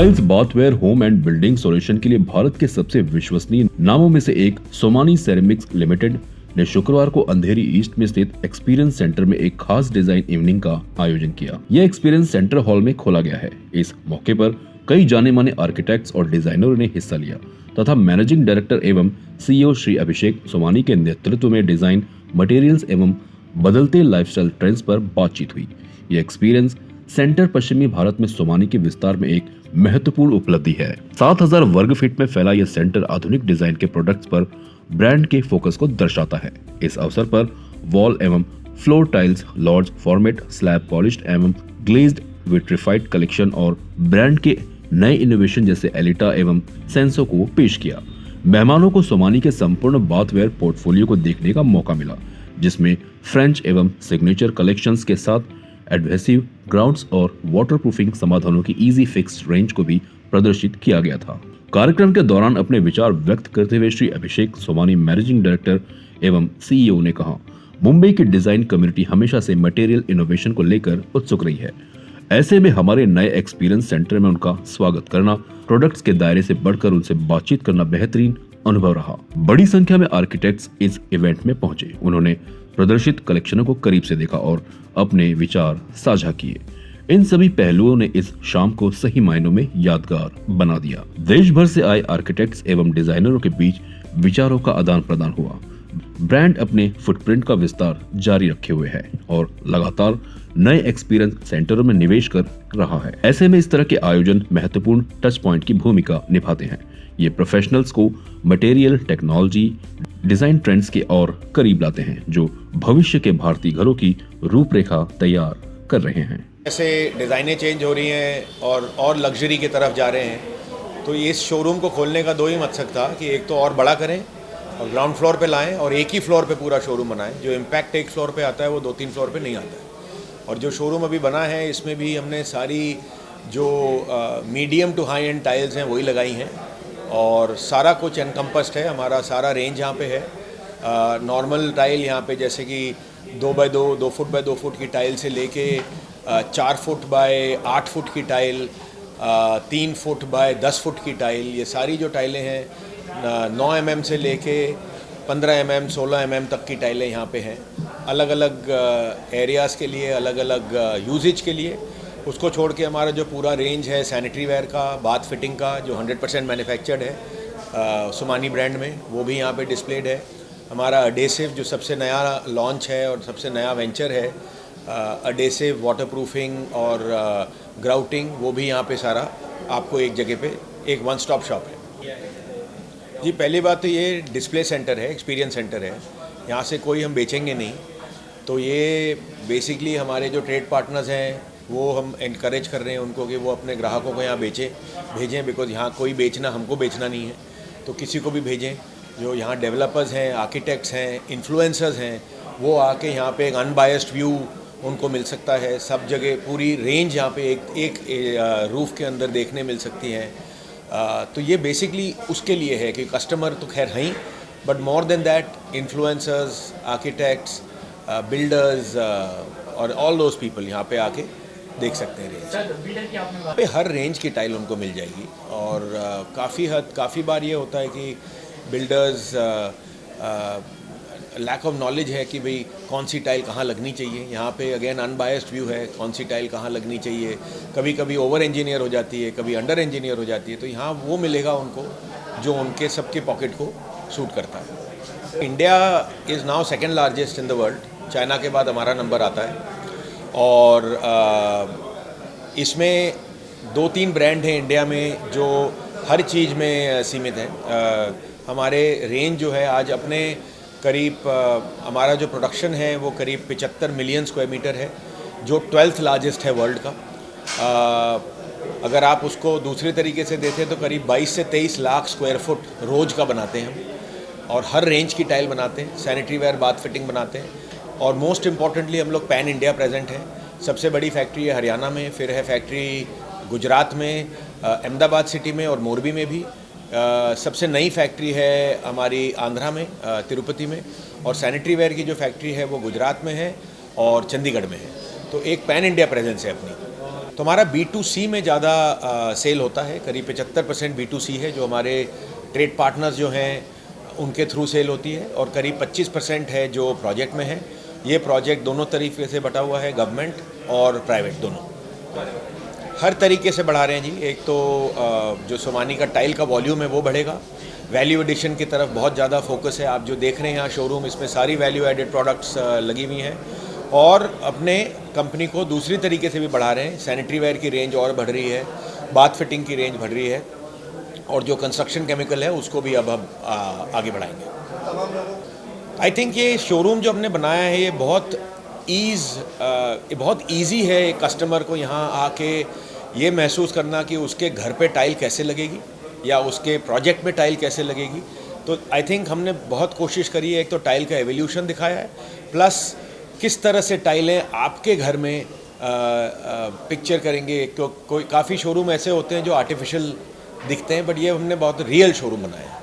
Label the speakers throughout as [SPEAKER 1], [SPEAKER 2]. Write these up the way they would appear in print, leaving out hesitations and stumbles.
[SPEAKER 1] Tiles, bathware, home and building solution के लिए भारत के सबसे विश्वसनीय नामों में से एक सोमानी सेरेमिक्स लिमिटेड ने शुक्रवार को अंधेरी ईस्ट में स्थित एक्सपीरियंस सेंटर में एक खास डिजाइन इवनिंग का आयोजन किया। यह एक्सपीरियंस सेंटर हॉल में खोला गया है। इस मौके पर कई जाने माने आर्किटेक्ट्स और डिजाइनरों ने हिस्सा लिया तथा मैनेजिंग डायरेक्टर एवं सीईओ श्री अभिषेक सोमानी के नेतृत्व में डिजाइन, मटेरियल्स एवं बदलते लाइफस्टाइल ट्रेंड्स पर बातचीत हुई। यह एक्सपीरियंस सेंटर पश्चिमी भारत में सोमानी के विस्तार में एक महत्वपूर्ण उपलब्धि है। 7000 वर्ग फीट में फैला यह सेंटर आधुनिक डिजाइन के प्रोडक्ट्स पर ब्रांड के फोकस को दर्शाता है। इस अवसर पर वॉल एवं floor tiles, large format, slab polished एवं ग्लेज्ड विट्रिफाइड कलेक्शन और ब्रांड के नए इनोवेशन जैसे एलिटा एवं सेंसो को पेश किया। मेहमानों को सोमानी के संपूर्ण बाथवेयर पोर्टफोलियो को देखने का मौका मिला, जिसमें फ्रेंच एवं सिग्नेचर कलेक्शंस के साथ एडहेसिव, ग्राउंड्स और वाटरप्रूफिंग समाधानों की इजी फिक्स रेंज को भी प्रदर्शित किया गया था। कार्यक्रम के दौरान अपने विचार व्यक्त करते हुए श्री अभिषेक सोमानी, मैनेजिंग डायरेक्टर एवं सीईओ ने कहा, मुंबई की डिजाइन कम्युनिटी हमेशा से मटेरियल इनोवेशन को लेकर उत्सुक रही है। ऐसे में हमारे नए एक्सपीरियंस सेंटर में उनका स्वागत करना, प्रोडक्ट्स के दायरे से बढ़कर उनसे बातचीत करना बेहतरीन अनुभव रहा। बड़ी संख्या में आर्किटेक्ट्स इस इवेंट में पहुंचे। उन्होंने प्रदर्शित कलेक्शनों को करीब से देखा और अपने विचार साझा किए। इन सभी पहलुओं ने इस शाम को सही मायनों में यादगार बना दिया। देश भर से आए आर्किटेक्ट्स एवं डिजाइनरों के बीच विचारों का आदान प्रदान हुआ। ब्रांड अपने फुटप्रिंट का विस्तार जारी रखे हुए है और लगातार नए एक्सपीरियंस सेंटरों में निवेश कर रहा है। ऐसे में इस तरह के आयोजन महत्वपूर्ण टच पॉइंट की भूमिका निभाते हैं। ये प्रोफेशनल्स को मटेरियल, टेक्नोलॉजी, डिजाइन ट्रेंड्स के और करीब लाते हैं, जो भविष्य के भारतीय घरों की रूपरेखा तैयार कर रहे हैं।
[SPEAKER 2] ऐसे डिज़ाइनें चेंज हो रही हैं और लग्जरी की तरफ जा रहे हैं, तो इस शोरूम को खोलने का दो ही मकसद था कि एक तो और बड़ा करें और ग्राउंड फ्लोर पे लाएं और एक ही फ्लोर पे पूरा शोरूम बनाएं। जो इम्पैक्ट एक फ्लोर पे आता है वो 2-3 फ्लोर पे नहीं आता है। और जो शोरूम अभी बना है इसमें भी हमने सारी जो medium to high and tiles हैं वही लगाई हैं और सारा कुछ एनकम्पस्ड है। हमारा सारा रेंज यहाँ पे है। नॉर्मल टाइल यहाँ पे जैसे कि 2 फुट बाय 2 फुट की टाइल से लेके 4 फुट बाय 8 फुट की टाइल, 3 फुट बाय 10 फुट की टाइल, ये सारी जो टाइलें हैं 9 mm से लेके 15 mm 16 mm तक की टाइलें यहाँ पे हैं। अलग अलग एरियाज़ के लिए, अलग अलग यूजेज के लिए। उसको छोड़ के हमारा जो पूरा रेंज है सैनिटरी वेयर का, बाथ फिटिंग का, जो 100% मैन्युफैक्चर्ड है सोमानी ब्रांड में, वो भी यहाँ पे डिस्प्लेड है। हमारा अडेसिव जो सबसे नया लॉन्च है और सबसे नया वेंचर है, अडेसिव, वाटरप्रूफिंग और ग्राउटिंग, वो भी यहाँ पे सारा आपको एक जगह पे एक वन स्टॉप शॉप है। जी, पहली बात तो ये डिस्प्ले सेंटर है, एक्सपीरियंस सेंटर है। यहाँ से कोई हम बेचेंगे नहीं, तो ये बेसिकली हमारे जो ट्रेड पार्टनर्स हैं वो हम इनकरेज कर रहे हैं उनको कि वो अपने ग्राहकों को यहाँ भेजें, बिकॉज यहाँ कोई बेचना, हमको बेचना नहीं है, तो किसी को भी भेजें। जो यहाँ डेवलपर्स हैं, आर्किटेक्ट्स हैं, इन्फ्लुएंसर्स हैं, वो आके यहाँ पे एक अनबायस्ड व्यू उनको मिल सकता है। सब जगह पूरी रेंज यहाँ पे एक रूफ के अंदर देखने मिल सकती है। तो ये बेसिकली उसके लिए है कि कस्टमर तो खैर हैं ही, but more than that influencers, architects, builders और ऑल दोज पीपल यहाँ पे आके देख सकते हैं रेंज पे। हर रेंज की टाइल उनको मिल जाएगी और काफ़ी बार ये होता है कि बिल्डर्स लैक ऑफ नॉलेज है कि भाई कौन सी टाइल कहाँ लगनी चाहिए। यहाँ पे अगेन अनबायस्ड व्यू है, कौन सी टाइल कहाँ लगनी चाहिए। कभी कभी ओवर इंजीनियर हो जाती है, कभी अंडर इंजीनियर हो जाती है, तो यहाँ वो मिलेगा उनको जो उनके सबके पॉकेट को सूट करता है। India is now second largest in the world. China के बाद हमारा नंबर आता है और इसमें 2-3 ब्रांड हैं इंडिया में जो हर चीज़ में सीमित हैं। हमारे रेंज जो है आज अपने करीब हमारा जो प्रोडक्शन है वो करीब 75 मिलियन स्क्वायर मीटर है, जो 12th लार्जेस्ट है वर्ल्ड का। अगर आप उसको दूसरे तरीके से देखें तो करीब 22 से 23 लाख स्क्वायर फुट रोज़ का बनाते हैं हम और हर रेंज की टाइल बनाते हैं, सैनिटरी वेयर, बाथ फिटिंग बनाते हैं और मोस्ट इम्पॉर्टेंटली हम लोग पैन इंडिया प्रेजेंट हैं। सबसे बड़ी फैक्ट्री है हरियाणा में, फिर है फैक्ट्री गुजरात में, अहमदाबाद सिटी में और मोरबी में भी। सबसे नई फैक्ट्री है हमारी आंध्रा में, तिरुपति में, और सैनिटरी वेयर की जो फैक्ट्री है वो गुजरात में है और चंडीगढ़ में है। तो एक पैन इंडिया प्रेजेंस है अपनी। तो हमारा B2C में ज़्यादा सेल होता है, करीब 75% B2C है जो हमारे ट्रेड पार्टनर्स जो हैं उनके थ्रू सेल होती है, और करीब 25% है जो प्रोजेक्ट में है। ये प्रोजेक्ट दोनों तरीके से बटा हुआ है, गवर्नमेंट और प्राइवेट दोनों। हर तरीके से बढ़ा रहे हैं जी। एक तो जो सोमानी का टाइल का वॉल्यूम है वो बढ़ेगा, वैल्यू एडिशन की तरफ बहुत ज़्यादा फोकस है। आप जो देख रहे हैं यहाँ शोरूम, इसमें सारी वैल्यू एडेड प्रोडक्ट्स लगी हुई हैं, और अपने कंपनी को दूसरी तरीके से भी बढ़ा रहे हैं। सैनिटरी वेयर की रेंज और बढ़ रही है, बाथ फिटिंग की रेंज बढ़ रही है, और जो कंस्ट्रक्शन केमिकल है उसको भी अब हम आगे बढ़ाएंगे। आई थिंक ये शोरूम जो हमने बनाया है ये बहुत ईजी है कस्टमर को यहाँ आके ये महसूस करना कि उसके घर पे टाइल कैसे लगेगी या उसके प्रोजेक्ट में टाइल कैसे लगेगी। तो आई थिंक हमने बहुत कोशिश करी है, एक तो टाइल का एवोल्यूशन दिखाया है, प्लस किस तरह से टाइलें आपके घर में पिक्चर करेंगे। कोई काफ़ी शोरूम ऐसे होते हैं जो आर्टिफिशियल दिखते हैं, बट ये हमने बहुत रियल शोरूम बनाया है।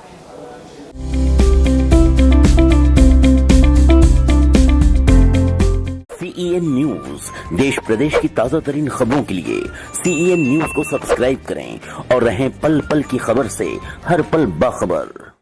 [SPEAKER 3] CEN न्यूज देश प्रदेश की ताजा तरीन खबरों के लिए CEN न्यूज को सब्सक्राइब करें और रहें पल पल की खबर से हर पल बाखबर।